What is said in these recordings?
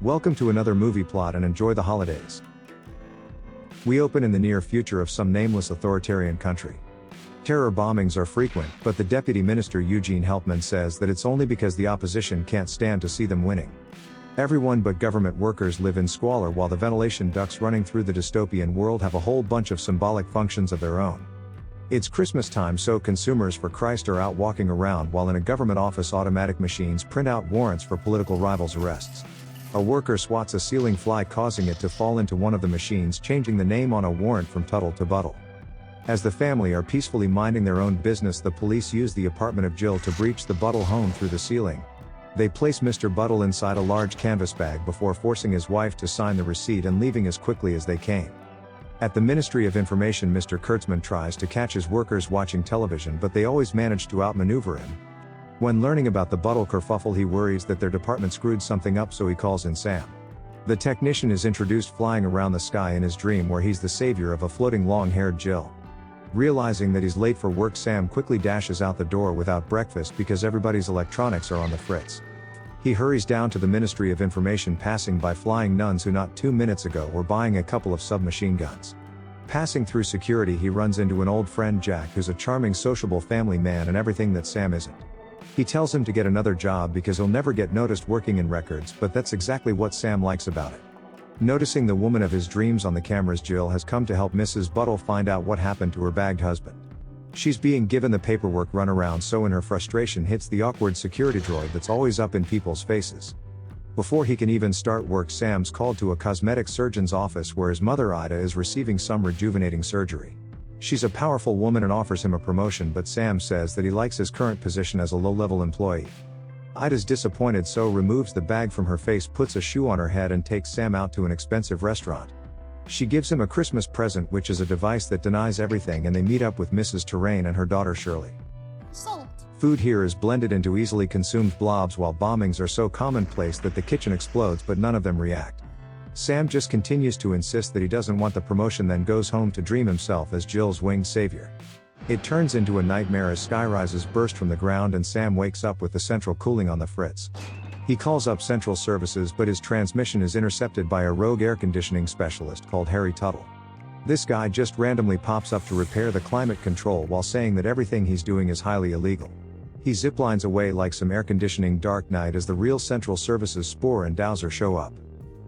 Welcome to another movie plot and enjoy the holidays. We open in the near future of some nameless authoritarian country. Terror bombings are frequent, but the Deputy Minister Eugene Helpmann says that it's only because the opposition can't stand to see them winning. Everyone but government workers live in squalor while the ventilation ducts running through the dystopian world have a whole bunch of symbolic functions of their own. It's Christmas time, so consumers for Greist are out walking around while in a government office automatic machines print out warrants for political rivals' arrests. A worker swats a ceiling fly, causing it to fall into one of the machines, changing the name on a warrant from Tuttle to Buttle. As the family are peacefully minding their own business, the police use the apartment of Jill to breach the Buttle home through the ceiling. They place Mr. Buttle inside a large canvas bag before forcing his wife to sign the receipt and leaving as quickly as they came. At the Ministry of Information, Mr. Kurtzmann tries to catch his workers watching television, but they always manage to outmaneuver him. When learning about the Buttle kerfuffle, he worries that their department screwed something up, so he calls in Sam. The technician is introduced flying around the sky in his dream, where he's the savior of a floating long-haired Jill. Realizing that he's late for work, Sam quickly dashes out the door without breakfast because everybody's electronics are on the fritz. He hurries down to the Ministry of Information, passing by flying nuns who not 2 minutes ago were buying a couple of submachine guns. Passing through security, he runs into an old friend, Jack, who's a charming, sociable family man and everything that Sam isn't. He tells him to get another job because he'll never get noticed working in records, but that's exactly what Sam likes about it. Noticing the woman of his dreams on the cameras, Jill has come to help Mrs. Buttle find out what happened to her bagged husband. She's being given the paperwork runaround, so in her frustration hits the awkward security droid that's always up in people's faces. Before he can even start work, Sam's called to a cosmetic surgeon's office where his mother Ida is receiving some rejuvenating surgery. She's a powerful woman and offers him a promotion, but Sam says that he likes his current position as a low-level employee. Ida's disappointed, so removes the bag from her face, puts a shoe on her head and takes Sam out to an expensive restaurant. She gives him a Christmas present, which is a device that denies everything, and they meet up with Mrs. Terrain and her daughter Shirley. Salt. Food here is blended into easily consumed blobs, while bombings are so commonplace that the kitchen explodes, but none of them react. Sam just continues to insist that he doesn't want the promotion, then goes home to dream himself as Jill's winged savior. It turns into a nightmare as skyrises burst from the ground and Sam wakes up with the central cooling on the fritz. He calls up central services, but his transmission is intercepted by a rogue air conditioning specialist called Harry Tuttle. This guy just randomly pops up to repair the climate control while saying that everything he's doing is highly illegal. He ziplines away like some air conditioning Dark Knight as the real central services Spoor and Dowser show up.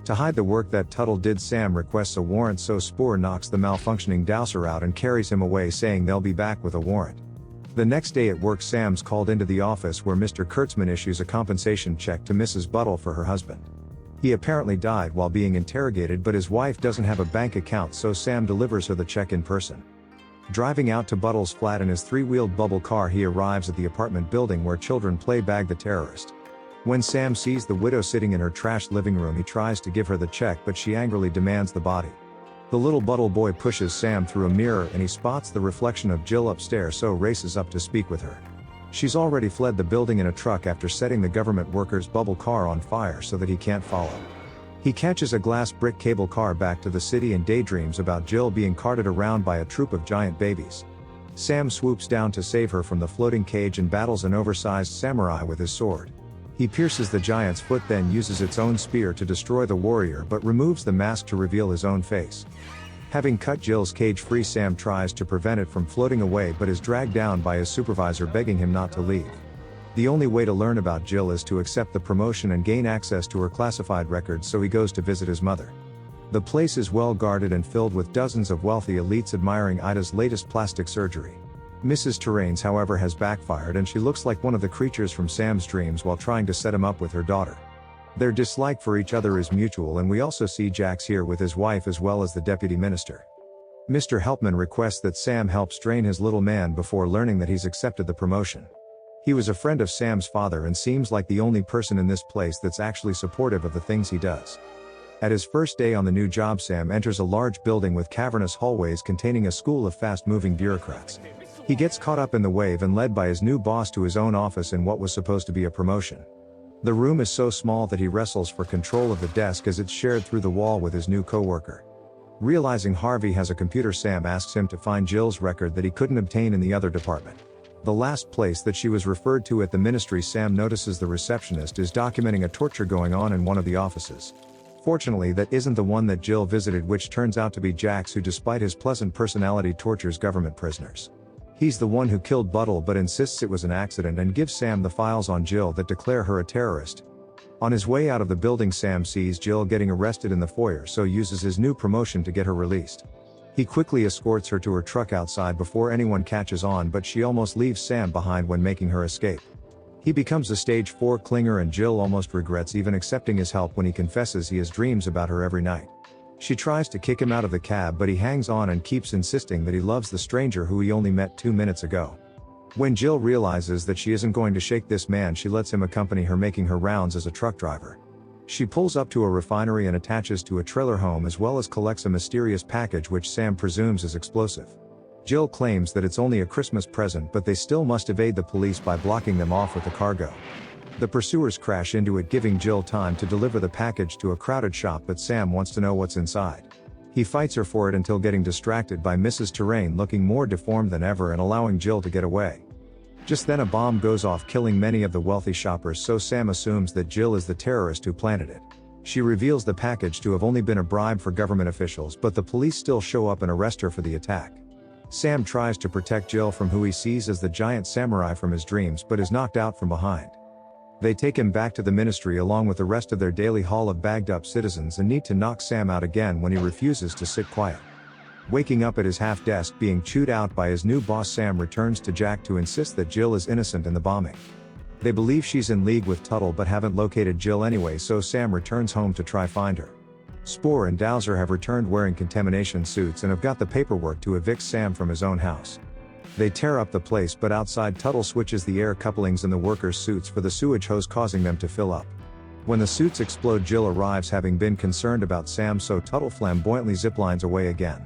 To hide the work that Tuttle did, Sam requests a warrant, so Spoor knocks the malfunctioning Dowser out and carries him away, saying they'll be back with a warrant. The next day at work, Sam's called into the office where Mr. Kurtzmann issues a compensation check to Mrs. Buttle for her husband. He apparently died while being interrogated, but his wife doesn't have a bank account, so Sam delivers her the check in person. Driving out to Buttle's flat in his three-wheeled bubble car, he arrives at the apartment building where children play Bag the Terrorist. When Sam sees the widow sitting in her trashed living room, he tries to give her the check, but she angrily demands the body. The little Buttle boy pushes Sam through a mirror and he spots the reflection of Jill upstairs, so races up to speak with her. She's already fled the building in a truck after setting the government worker's bubble car on fire so that he can't follow. He catches a glass brick cable car back to the city and daydreams about Jill being carted around by a troop of giant babies. Sam swoops down to save her from the floating cage and battles an oversized samurai with his sword. He pierces the giant's foot, then uses its own spear to destroy the warrior, but removes the mask to reveal his own face. Having cut Jill's cage free, Sam tries to prevent it from floating away, but is dragged down by his supervisor begging him not to leave. The only way to learn about Jill is to accept the promotion and gain access to her classified records, so he goes to visit his mother. The place is well guarded and filled with dozens of wealthy elites admiring Ida's latest plastic surgery. Mrs. Terrain's, however, has backfired and she looks like one of the creatures from Sam's dreams while trying to set him up with her daughter. Their dislike for each other is mutual, and we also see Jax here with his wife as well as the deputy minister. Mr. Helpmann requests that Sam help train his little man before learning that he's accepted the promotion. He was a friend of Sam's father and seems like the only person in this place that's actually supportive of the things he does. At his first day on the new job, Sam enters a large building with cavernous hallways containing a school of fast-moving bureaucrats. He gets caught up in the wave and led by his new boss to his own office in what was supposed to be a promotion. The room is so small that he wrestles for control of the desk as it's shared through the wall with his new co-worker. Realizing Harvey has a computer, Sam asks him to find Jill's record that he couldn't obtain in the other department. The last place that she was referred to at the ministry, Sam notices the receptionist is documenting a torture going on in one of the offices. Fortunately, that isn't the one that Jill visited, which turns out to be Jack's, who despite his pleasant personality tortures government prisoners. He's the one who killed Buttle but insists it was an accident and gives Sam the files on Jill that declare her a terrorist. On his way out of the building, Sam sees Jill getting arrested in the foyer, so uses his new promotion to get her released. He quickly escorts her to her truck outside before anyone catches on, but she almost leaves Sam behind when making her escape. He becomes a stage 4 clinger, and Jill almost regrets even accepting his help when he confesses he has dreams about her every night. She tries to kick him out of the cab, but he hangs on and keeps insisting that he loves the stranger who he only met 2 minutes ago. When Jill realizes that she isn't going to shake this man, she lets him accompany her, making her rounds as a truck driver. She pulls up to a refinery and attaches to a trailer home, as well as collects a mysterious package which Sam presumes is explosive. Jill claims that it's only a Christmas present, but they still must evade the police by blocking them off with the cargo. The pursuers crash into it, giving Jill time to deliver the package to a crowded shop, but Sam wants to know what's inside. He fights her for it until getting distracted by Mrs. Terrain looking more deformed than ever and allowing Jill to get away. Just then a bomb goes off, killing many of the wealthy shoppers, so Sam assumes that Jill is the terrorist who planted it. She reveals the package to have only been a bribe for government officials, but the police still show up and arrest her for the attack. Sam tries to protect Jill from who he sees as the giant samurai from his dreams, but is knocked out from behind. They take him back to the ministry along with the rest of their daily haul of bagged up citizens and need to knock Sam out again when he refuses to sit quiet. Waking up at his half desk being chewed out by his new boss, Sam returns to Jack to insist that Jill is innocent in the bombing. They believe she's in league with Tuttle but haven't located Jill anyway, so Sam returns home to try find her. Spoor and Dowser have returned wearing contamination suits and have got the paperwork to evict Sam from his own house. They tear up the place, but outside Tuttle switches the air couplings in the workers' suits for the sewage hose, causing them to fill up. When the suits explode, Jill arrives, having been concerned about Sam, so Tuttle flamboyantly ziplines away again.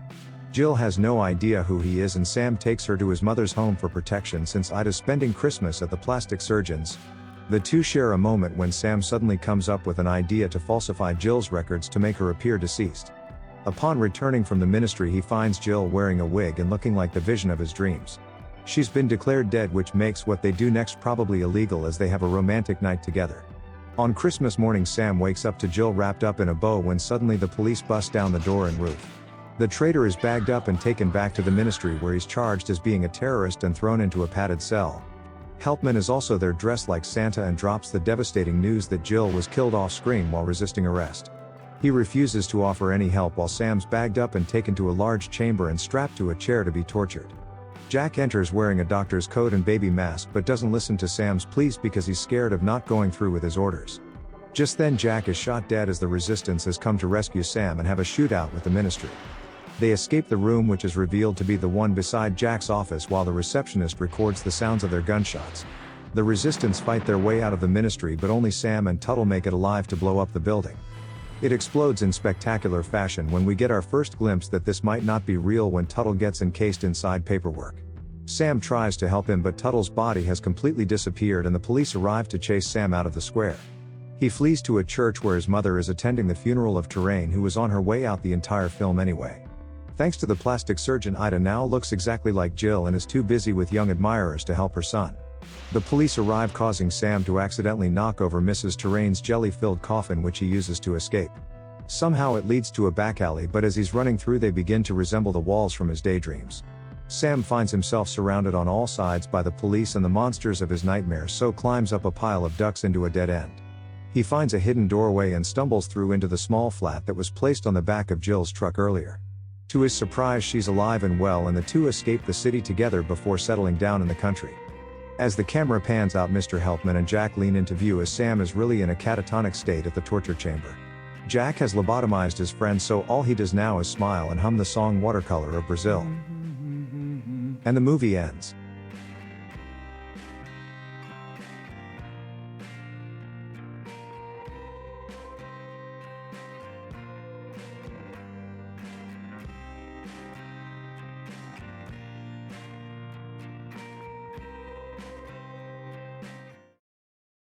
Jill has no idea who he is, and Sam takes her to his mother's home for protection since Ida's spending Christmas at the plastic surgeon's. The two share a moment when Sam suddenly comes up with an idea to falsify Jill's records to make her appear deceased. Upon returning from the ministry, he finds Jill wearing a wig and looking like the vision of his dreams. She's been declared dead, which makes what they do next probably illegal, as they have a romantic night together. On Christmas morning, Sam wakes up to Jill wrapped up in a bow when suddenly the police bust down the door and roof. The traitor is bagged up and taken back to the ministry, where he's charged as being a terrorist and thrown into a padded cell. Helpmann is also there, dressed like Santa, and drops the devastating news that Jill was killed off screen while resisting arrest. He refuses to offer any help while Sam's bagged up and taken to a large chamber and strapped to a chair to be tortured. Jack enters wearing a doctor's coat and baby mask, but doesn't listen to Sam's pleas because he's scared of not going through with his orders. Just then Jack is shot dead as the resistance has come to rescue Sam and have a shootout with the ministry. They escape the room, which is revealed to be the one beside Jack's office, while the receptionist records the sounds of their gunshots. The resistance fight their way out of the ministry, but only Sam and Tuttle make it alive to blow up the building. It explodes in spectacular fashion when we get our first glimpse that this might not be real when Tuttle gets encased inside paperwork. Sam tries to help him, but Tuttle's body has completely disappeared and the police arrive to chase Sam out of the square. He flees to a church where his mother is attending the funeral of Terrain, who was on her way out the entire film anyway. Thanks to the plastic surgeon, Ida now looks exactly like Jill and is too busy with young admirers to help her son. The police arrive, causing Sam to accidentally knock over Mrs. Terrain's jelly-filled coffin, which he uses to escape. Somehow it leads to a back alley, but as he's running through, they begin to resemble the walls from his daydreams. Sam finds himself surrounded on all sides by the police and the monsters of his nightmares, so climbs up a pile of ducks into a dead end. He finds a hidden doorway and stumbles through into the small flat that was placed on the back of Jill's truck earlier. To his surprise, she's alive and well, and the two escape the city together before settling down in the country. As the camera pans out, Mr. Helpmann and Jack lean into view as Sam is really in a catatonic state at the torture chamber. Jack has lobotomized his friend, so all he does now is smile and hum the song Watercolor of Brazil. And the movie ends.